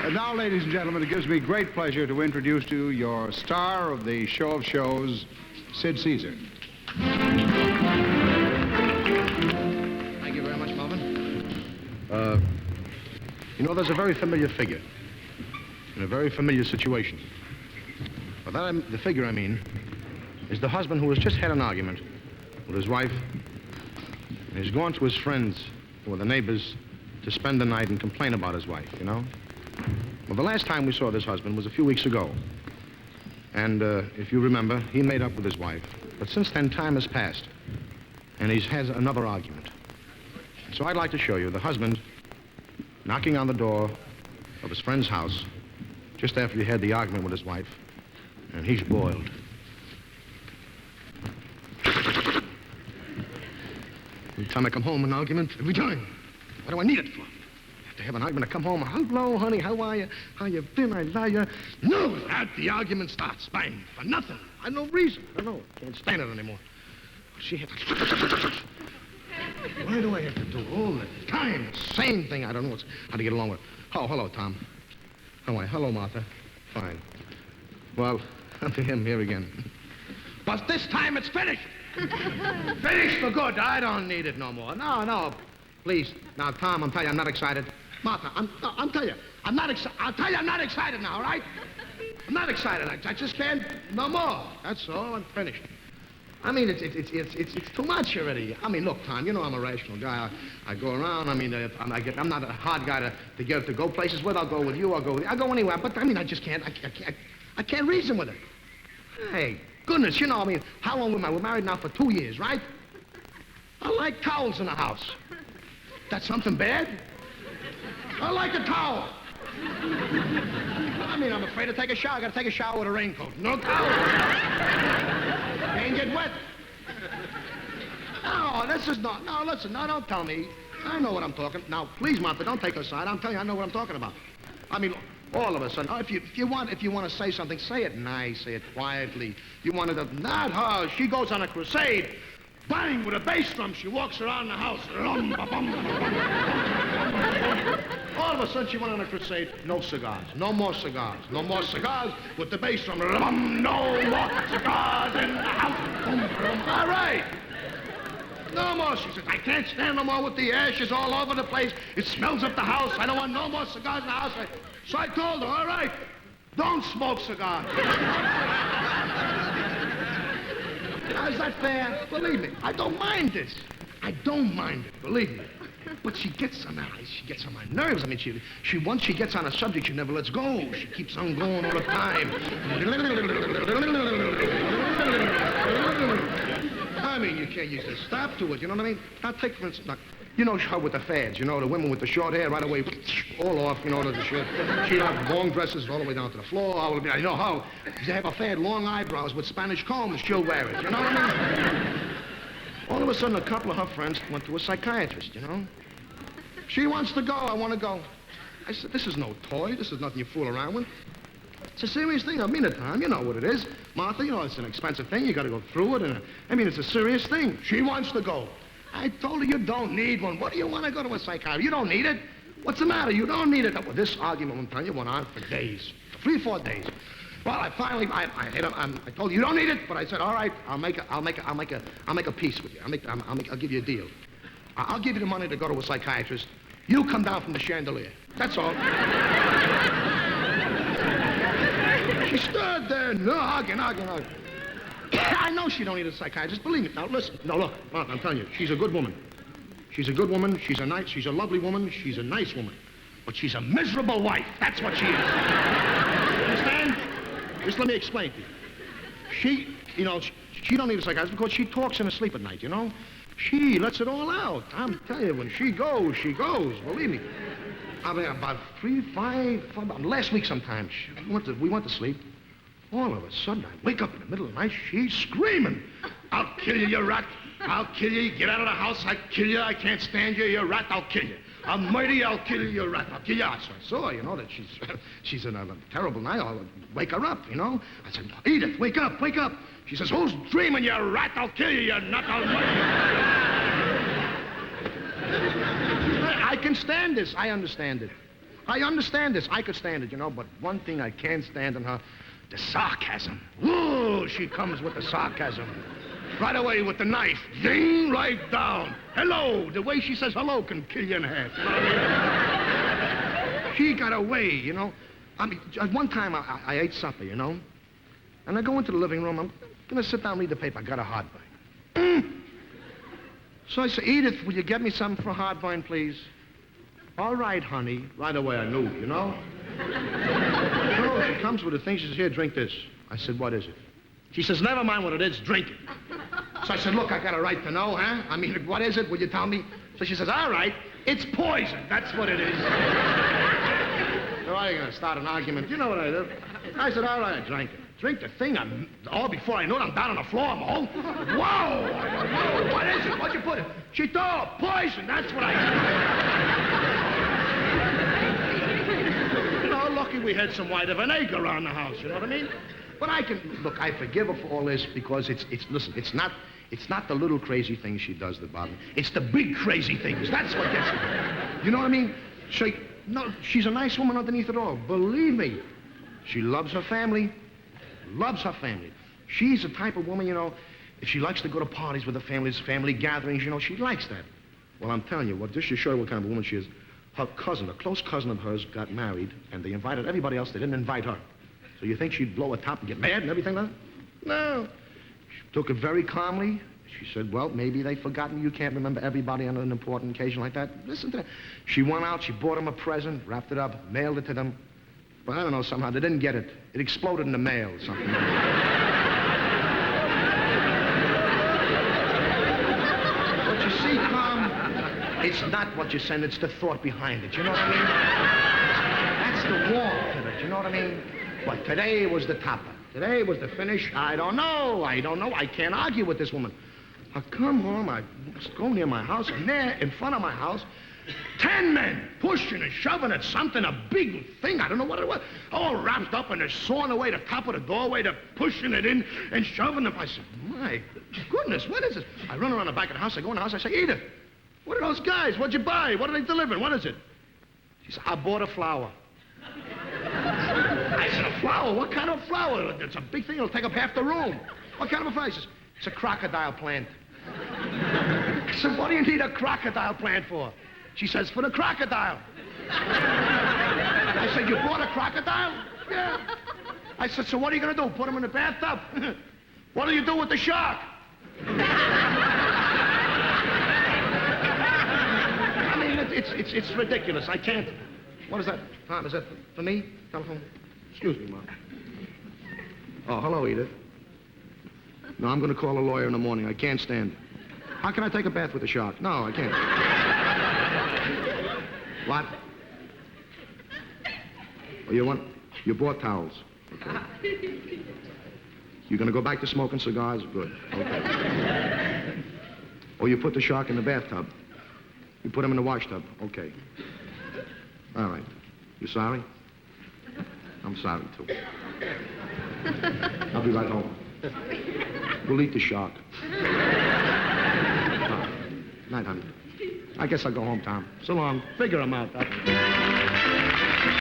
And now, ladies and gentlemen, it gives me great pleasure to introduce to you your star of the show of shows, Sid Caesar. Thank you very much, Melvin. You know, there's a very familiar figure in a very familiar situation. But the figure, I mean, is the husband who has just had an argument with his wife, and he's gone to his friends or the neighbors to spend the night and complain about his wife, you know? Well, the last time we saw this husband was a few weeks ago. And if you remember, he made up with his wife. But since then, time has passed, and he's had another argument. So I'd like to show you the husband knocking on the door of his friend's house just after he had the argument with his wife, and he's boiled. Every time I come home, an argument, every time. What do I need it for? To have an argument, I come home, hello, honey, how are you? How you been? I love you. No, the argument starts, bang, for nothing. I have no reason. I don't know. Can't stand it anymore. She had to... Why do I have to do all the time? Same thing. I don't know how to get along with it. Oh, hello, Tom. How are you? Hello, Martha. Fine. Well, to him here again. But this time it's finished. Finished for good. I don't need it no more. No. Please. Now, Tom, I'm telling you, I'm not excited. Martha, I'm telling you, I'm not excited. I'll tell you, I'm not excited now, all right? I'm not excited. I just can't no more. That's all. I'm finished. I mean, it's too much already. I mean, look, Tom, you know I'm a rational guy. I go around. I mean, I'm not a hard guy to go places with. I'll go with you. I'll go anywhere. But I mean, I just can't. I can't reason with it. Hey, goodness, you know, I mean, how long we're married now for 2 years, right? I like towels in the house. That's something bad? I like a towel. I mean, I'm afraid to take a shower. I gotta take a shower with a raincoat. No towel. Can't get wet. No, this is not. No, listen, no, don't tell me. I know what I'm talking. Now, please, Martha, don't take her side. I'm telling you, I know what I'm talking about. I mean, all of us. If you want to say something, say it nice, say it quietly. You want to, not her. She goes on a crusade. Bang, with a bass drum, she walks around the house. All of a sudden, she went on a crusade. No cigars. No more cigars. No more cigars with the bass drum. No more cigars in the house. All right. No more. She says, I can't stand no more with the ashes all over the place. It smells up the house. I don't want no more cigars in the house. So I told her, all right, don't smoke cigars. Is that fair? Believe me, I don't mind this. I don't mind it, believe me. But she gets on my nerves. I mean, once she gets on a subject, she never lets go. She keeps on going all the time. I mean, you can't use a stop to it, you know what I mean? Now, take, for instance, you know her with the fads, you know, the women with the short hair right away, all off, you know, the shit. She'd have long dresses all the way down to the floor. I know how. If you have a fad, long eyebrows with Spanish combs, she'll wear it, you know what I mean? All of a sudden, a couple of her friends went to a psychiatrist, you know? She wants to go, I want to go. I said, this is no toy, this is nothing you fool around with. It's a serious thing, I mean it, Tom, you know what it is. Martha, you know, it's an expensive thing, you gotta go through it, and I mean, it's a serious thing. She wants to go. I told her, you don't need one. What do you want to go to a psychiatrist? You don't need it. What's the matter? You don't need it. Well, this argument, I'm telling you, went on for days. 3-4 days. Well, I finally, I told her, you don't need it, but I said, all right, I'll make a peace with you. I'll give you a deal. I'll give you the money to go to a psychiatrist. You come down from the chandelier. That's all. She stood there, arguing. I know she don't need a psychiatrist. Believe me. Now, listen. No, look, Martha, I'm telling you, she's a good woman. She's a good woman. She's a lovely woman. She's a nice woman. But she's a miserable wife. That's what she is. Understand? Just let me explain to you. She don't need a psychiatrist because she talks in her sleep at night, you know? She lets it all out. I'm telling you, when she goes, believe me. I mean, about 5, last week sometime, we went to sleep. All of a sudden, I wake up in the middle of the night, she's screaming. I'll kill you, you rat. I'll kill you. Get out of the house. I'll kill you. I can't stand you, you rat. I'll kill you. I'll murder you. I'll kill you, you rat. I'll kill you. So I saw her, you know, that she's in a terrible night. I'll wake her up, you know. I said, Edith, wake up, wake up. She says, who's dreaming, you rat? I'll kill you, you nut. I'll murder you. I can stand this. I understand it. I understand this. I could stand it, you know, but one thing I can't stand in her, the sarcasm. Whoa, she comes with the sarcasm. Right away with the knife. Ding, right down. Hello. The way she says hello can kill you in half. You know what I mean? She got away, you know. I mean, at one time I ate supper, you know. And I go into the living room. I'm going to sit down and read the paper. I got a heartburn. So I say, Edith, will you get me something for a heartburn, please? All right, honey. Right away I knew, you know. So she comes with a thing. She says, here, drink this. I said, what is it? She says, never mind what it is, drink it. So I said, look, I got a right to know, huh? I mean, what is it? Will you tell me? So she says, all right, it's poison. That's what it is. So I'm going to start an argument. You know what I did? I said, all right, I drank it. Drink the thing, all before I know it, I'm down on the floor, Mo. Whoa! What is it? What'd you put it? She thought, poison, that's what I did. You know, lucky we had some white vinegar around the house, you know what I mean? But I forgive her for all this because listen, it's not the little crazy things she does that bother me. It's the big crazy things. That's what gets me. You know what I mean? She's a nice woman underneath it all. Believe me, she loves her family. Loves her family. She's the type of woman, you know, if she likes to go to parties with her family gatherings, you know, she likes that. Well, I'm telling you, just to show you what kind of a woman she is, her cousin, a close cousin of hers, got married, and they invited everybody else. They didn't invite her. So you think she'd blow a top and get mad and everything like that? No. She took it very calmly. She said, well, maybe they've forgotten you can't remember everybody on an important occasion like that. Listen to that. She went out, she bought them a present, wrapped it up, mailed it to them. But I don't know, somehow they didn't get it. It exploded in the mail or something. But you see, Tom, it's not what you send, it's the thought behind it. You know what I mean? That's the warmth in it, you know what I mean? But today was the topper. Today was the finish. I don't know. I can't argue with this woman. I come home, I go near my house, and there, in front of my house, 10 men pushing and shoving at something, a big thing, I don't know what it was, all wrapped up, and they're sawing away the top of the doorway, they're pushing it in and shoving it. I said, my goodness, what is this? I run around the back of the house, I go in the house, I say, Edith, what are those guys? What'd you buy? What are they delivering? What is it? She said, I bought a flower. I said, a flower? What kind of flower? It's a big thing, it'll take up half the room. What kind of a flower? She says, it's a crocodile plant. I said, what do you need a crocodile plant for? She says, for the crocodile. I said, you bought a crocodile? Yeah. I said, so what are you going to do? Put him in the bathtub? What do you do with the shark? I mean, it's ridiculous. I can't. What is that? Tom, is that for me? Telephone? Excuse me, Mom. Oh, hello, Edith. No, I'm going to call a lawyer in the morning. I can't stand it. How can I take a bath with a shark? No, I can't. What? Oh, you bought towels. Okay. You're going to go back to smoking cigars? Good. Okay. Oh, you put the shark in the bathtub. You put him in the wash tub. Okay. All right. You sorry? I'm sorry, too. I'll be right home. We'll eat the shark. Night, honey. I guess I'll go home, Tom. So long. Figure 'em out.